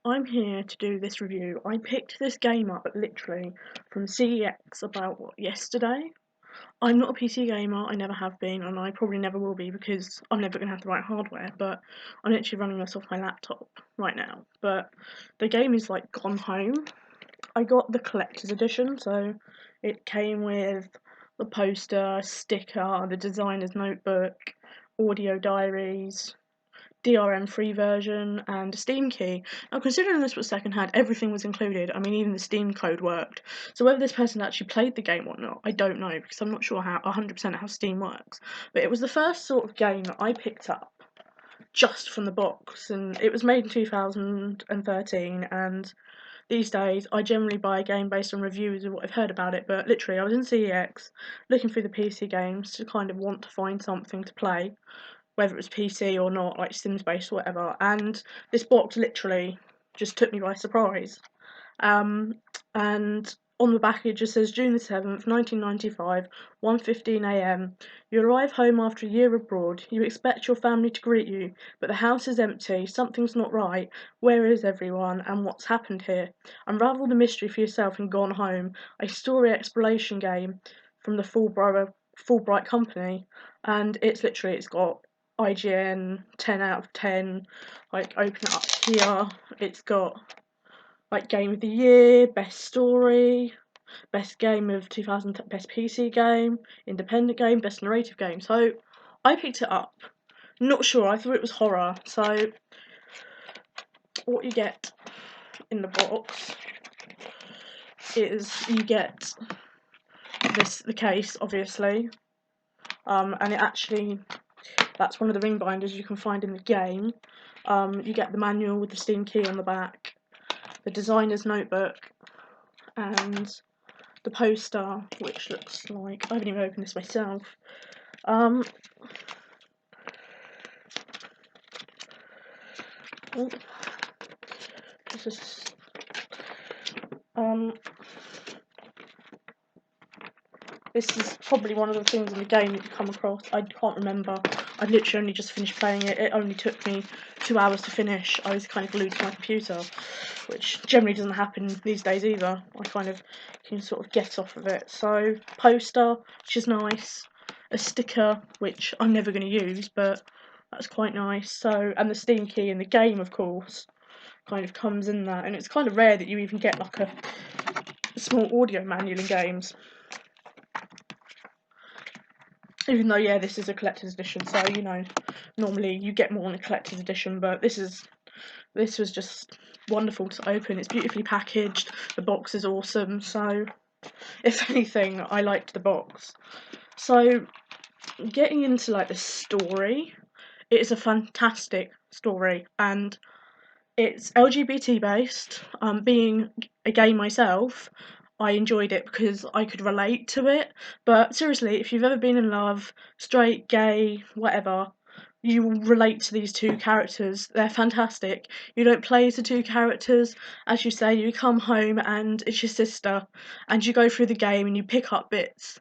I'm here to do this review. I picked this game up literally from CEX about yesterday. I'm not a PC gamer, I never have been, and I probably never will be because I'm never going to have the right hardware, but I'm literally running this off my laptop right now. But the game is like gone home. I got the collector's edition, so it came with the poster, sticker, the designer's notebook, audio diaries, DRM free version, and a Steam key. Now, considering this was secondhand, everything was included. I mean, even the Steam code worked. So whether this person actually played the game or not, I don't know, because I'm not sure how 100% how Steam works. But it was the first sort of game that I picked up just from the box, and it was made in 2013. And these days, I generally buy a game based on reviews and what I've heard about it. But literally, I was in CEX looking through the PC games to kind of want to find something to play, whether it was PC or not, like Sims based or whatever. And this box literally just took me by surprise. Um, and on the back it just says June the 7th, 1995, 1:15 a.m. You arrive home after a year abroad. You expect your family to greet you, but the house is empty. Something's not right. Where is everyone, and what's happened here? Unravel the mystery for yourself in Gone Home, a story exploration game from the Fullbright company. And it's got IGN 10 out of 10. Like, open it up here. It's got like game of the year, best story, best game of 2000, best PC game, independent game, best narrative game. So I picked it up. Not sure, I thought it was horror. So what you get in the box is you get the case, obviously, and it actually, that's one of the ring binders you can find in the game. You get the manual with the Steam key on the back, the designer's notebook, and the poster, which looks like, I haven't even opened this myself. Oh, this is, this is probably one of the things in the game that you come across. I can't remember. I literally only just finished playing it. It only took me 2 hours to finish. I was kind of glued to my computer, which generally doesn't happen these days either. I kind of can sort of get off of it. So, poster, which is nice. A sticker, which I'm never going to use, but that's quite nice. So, and the Steam key in the game, of course, kind of comes in that. And it's kind of rare that you even get like a small audio manual in games. Even though, yeah, this is a collector's edition, so, you know, normally you get more in a collector's edition, but this was just wonderful to open. It's beautifully packaged, the box is awesome, so if anything, I liked the box. So, getting into, like, the story, it is a fantastic story, and it's LGBT based. Being a gay myself, I enjoyed it because I could relate to it. But seriously, if you've ever been in love, straight, gay, whatever, you will relate to these two characters. They're fantastic. You don't play as the two characters. As you say, you come home and it's your sister, and you go through the game and you pick up bits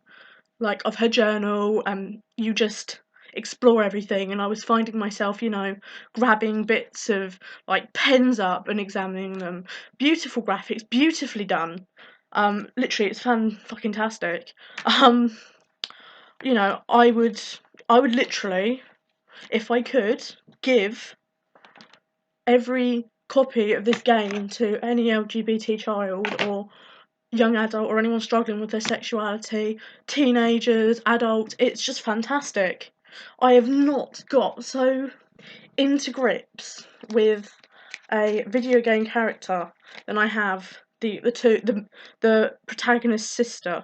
like of her journal, and you just explore everything. And I was finding myself, you know, grabbing bits of like pens up and examining them. Beautiful graphics, beautifully done. Literally, it's fucking tastic. You know, I would literally, if I could, give every copy of this game to any LGBT child or young adult or anyone struggling with their sexuality, teenagers, adults. It's just fantastic. I have not got so into grips with a video game character than I have the protagonist's sister.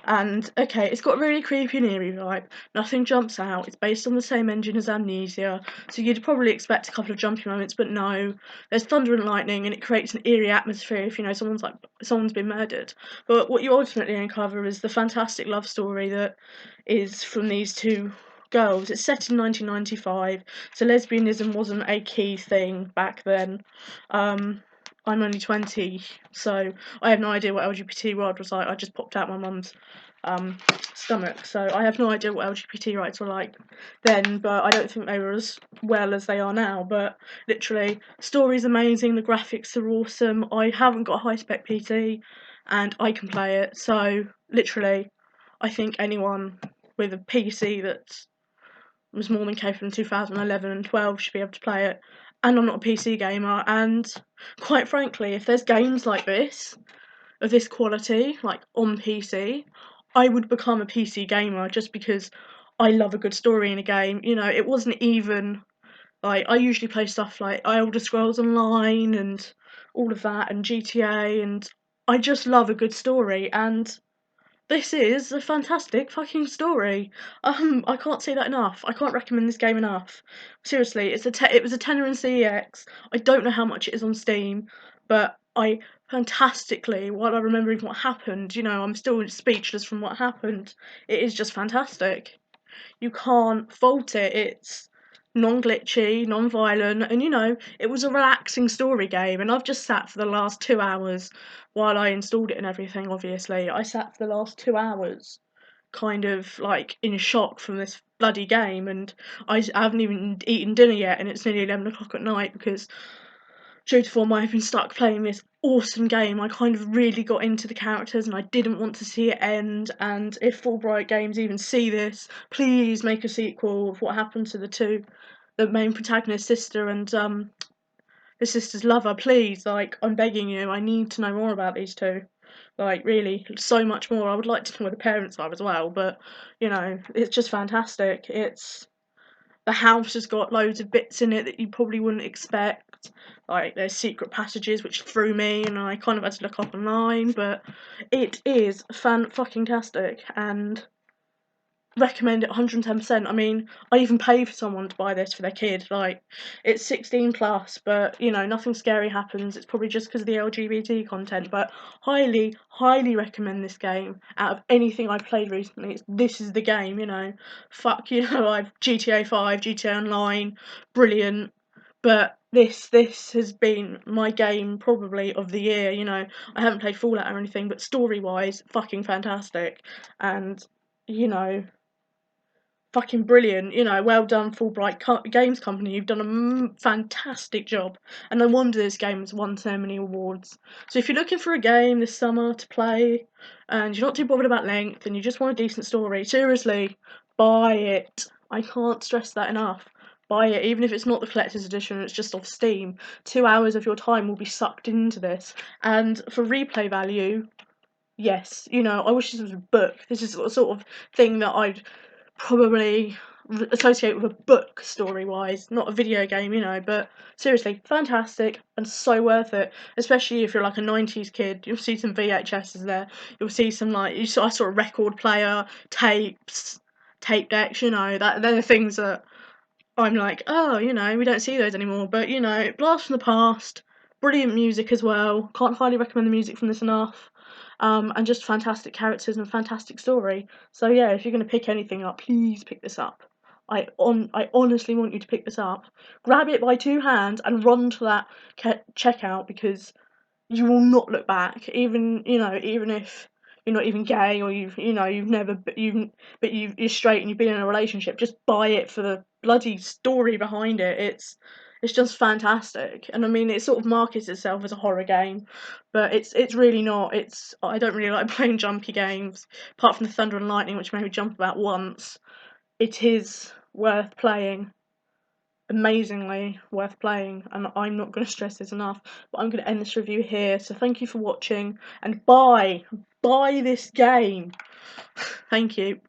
And okay, it's got a really creepy and eerie vibe. Nothing jumps out. It's based on the same engine as Amnesia, so you'd probably expect a couple of jumpy moments, but no. There's thunder and lightning, and it creates an eerie atmosphere if you know someone's been murdered. But what you ultimately uncover is the fantastic love story that is from these two girls. It's set in 1995, so lesbianism wasn't a key thing back then. I'm only 20, so I have no idea what LGBT world was like. I just popped out my mum's stomach. So I have no idea what LGBT rights were like then, but I don't think they were as well as they are now. But literally, story's amazing, the graphics are awesome. I haven't got a high spec PC, and I can play it. So literally, I think anyone with a PC that was more than capable in 2011 and 12 should be able to play it. And I'm not a PC gamer, and quite frankly, if there's games like this, of this quality, like on PC, I would become a PC gamer just because I love a good story in a game. You know, it wasn't even like I usually play stuff like Elder Scrolls Online and all of that and GTA, and I just love a good story, and this is a fantastic fucking story. I can't say that enough. I can't recommend this game enough. Seriously, it was a tenner in CEX. I don't know how much it is on Steam, but I fantastically, while I'm remembering what happened, you know, I'm still speechless from what happened. It is just fantastic. You can't fault it. It's non-glitchy, non-violent, and you know, it was a relaxing story game, and I've just sat for the last 2 hours while I installed it and everything, obviously. I sat for the last 2 hours kind of like in shock from this bloody game, and I haven't even eaten dinner yet, and it's nearly 11 o'clock at night because due to form I've been stuck playing this awesome game. I kind of really got into the characters and I didn't want to see it end, and if Fullbright Games even see this, please make a sequel of what happened to the main protagonist's sister and the sister's lover, please. Like, I'm begging you, I need to know more about these two. Like, really, so much more. I would like to know where the parents are as well, but, you know, it's just fantastic. The house has got loads of bits in it that you probably wouldn't expect. Like, there's secret passages which threw me, and I kind of had to look up online, but it is fan-fucking-tastic, and recommend it 110%. I mean, I even pay for someone to buy this for their kid. Like, it's 16 plus, but you know, nothing scary happens. It's probably just because of the LGBT content, but highly, highly recommend this game. Out of anything I've played recently, this is the game, you know. Fuck, you know, I've GTA 5, GTA Online, brilliant. But this has been my game probably of the year, you know. I haven't played Fallout or anything, but story wise, fucking fantastic. And, you know, fucking brilliant, you know, well done Fullbright Games Company, you've done a fantastic job, and no wonder this game has won so many awards. So if you're looking for a game this summer to play, and you're not too bothered about length, and you just want a decent story, seriously, buy it. I can't stress that enough. Buy it, even if it's not the collector's edition, it's just off Steam. 2 hours of your time will be sucked into this, and for replay value, yes, you know, I wish this was a book. This is the sort of thing that I'd probably associate with a book story-wise, not a video game, you know, but seriously, fantastic and so worth it, especially if you're like a 90s kid. You'll see some VHSs there, you'll see some like, I saw a record player, tapes, tape decks, you know, they're the things that I'm like, oh, you know, we don't see those anymore, but you know, blast from the past, brilliant music as well, can't highly recommend the music from this enough, and just fantastic characters and fantastic story. So yeah, if you're going to pick anything up, please pick this up. I honestly want you to pick this up. Grab it by two hands and run to that checkout, because you will not look back. Even, you know, even if you're not even gay, or you've never you're straight and you've been in a relationship, just buy it for the bloody story behind it. It's just fantastic. And I mean, it sort of markets itself as a horror game, but it's really not. I don't really like playing jumpy games, apart from the Thunder and Lightning, which made me jump about once. It is worth playing, amazingly worth playing, and I'm not going to stress this enough, but I'm going to end this review here. So thank you for watching, and buy this game. Thank you.